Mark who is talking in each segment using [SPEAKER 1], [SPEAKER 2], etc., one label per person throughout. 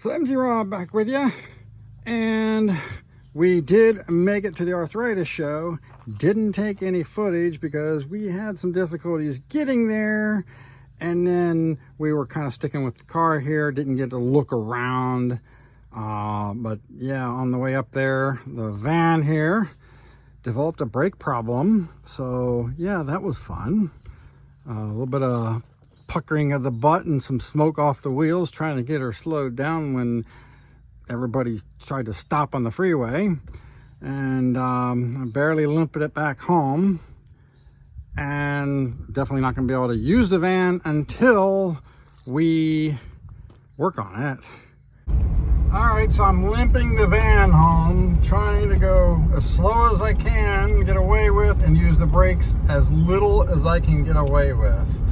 [SPEAKER 1] So MG Rob back with you, and we did make it to the arthritis show. Didn't take any footage because we had some difficulties getting there, and then we were kind of sticking with the car here, didn't get to look around. But yeah, on the way up there, the van here developed a brake problem, so yeah, that was fun. A little bit of puckering of the butt and some smoke off the wheels, trying to get her slowed down when everybody tried to stop on the freeway. And I barely limped it back home, and definitely not going to be able to use the van until we work on it. All right, so I'm limping the van home, trying to go as slow as I can, get away with, and use the brakes as little as I can get away with.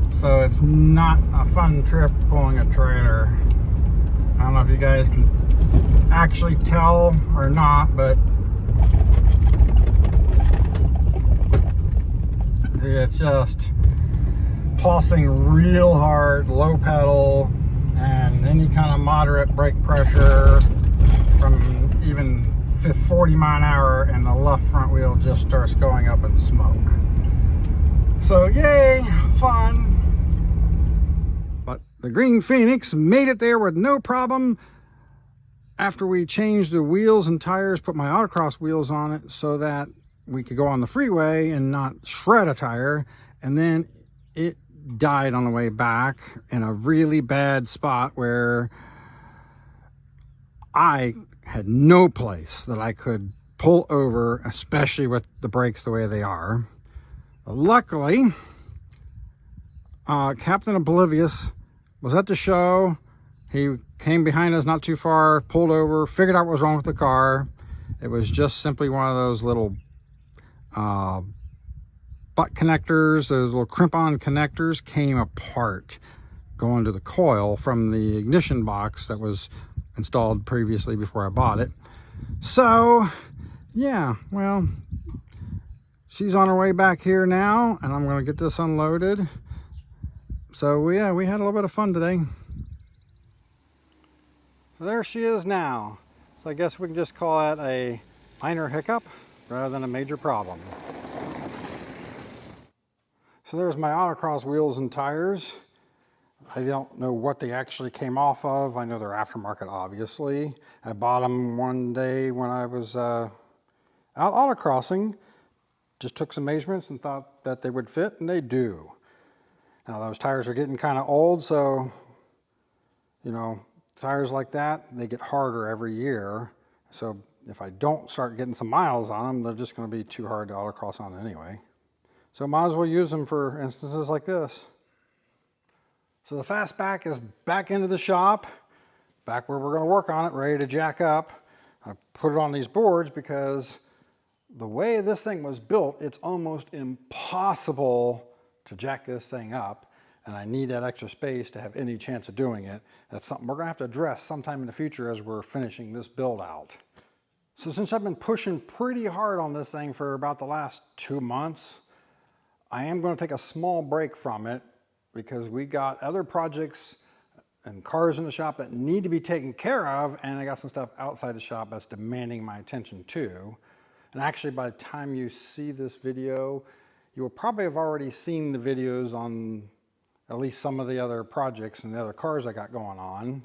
[SPEAKER 1] So it's not a fun trip pulling a trailer. I don't know if you guys can actually tell or not, but see, it's just tossing real hard, low pedal, and any kind of moderate brake pressure from even 40 mile an hour, and the left front wheel just starts going up in smoke. So yay, fun. But the Green Phoenix made it there with no problem after we changed the wheels and tires, put my autocross wheels on it so that we could go on the freeway and not shred a tire. And then it died on the way back in a really bad spot where I had no place that I could pull over, especially with the brakes the way they are. Luckily, Captain Oblivious was at the show. He came behind us not too far, pulled over, figured out what was wrong with the car. It was just simply one of those little butt connectors, those little crimp-on connectors came apart going to the coil from the ignition box that was installed previously before I bought it. So yeah, well, she's on her way back here now, and I'm going to get this unloaded. So yeah, we had a little bit of fun today. So there she is now. So I guess we can just call that a minor hiccup rather than a major problem. So there's my autocross wheels and tires. I don't know what they actually came off of. I know they're aftermarket, obviously. I bought them one day when I was out autocrossing. Just took some measurements and thought that they would fit, and they do. Now those tires are getting kind of old, so, you know, tires like that, they get harder every year. So if I don't start getting some miles on them, they're just going to be too hard to autocross on anyway. So might as well use them for instances like this. So the Fastback is back into the shop, back where we're going to work on it, ready to jack up. I put it on these boards because the way this thing was built, it's almost impossible to jack this thing up, and I need that extra space to have any chance of doing it. That's something we're going to have to address sometime in the future as we're finishing this build out. So since I've been pushing pretty hard on this thing for about the last 2 months, I am going to take a small break from it because we got other projects and cars in the shop that need to be taken care of, and I got some stuff outside the shop that's demanding my attention too. And actually, by the time you see this video, you will probably have already seen the videos on at least some of the other projects and the other cars I got going on,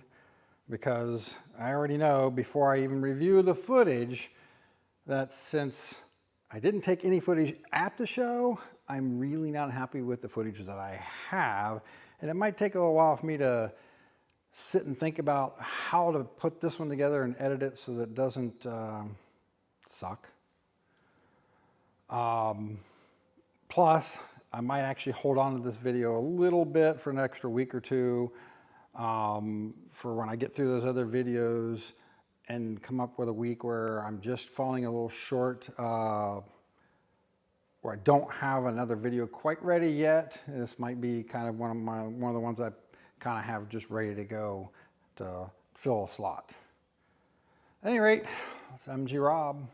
[SPEAKER 1] because I already know before I even review the footage that since I didn't take any footage at the show, I'm really not happy with the footage that I have, and it might take a little while for me to sit and think about how to put this one together and edit it so that it doesn't suck. Plus, I might actually hold on to this video a little bit for an extra week or two for when I get through those other videos and come up with a week where I'm just falling a little short, where I don't have another video quite ready yet. This might be kind of one of the ones I kind of have just ready to go to fill a slot. At any rate, it's MG Rob.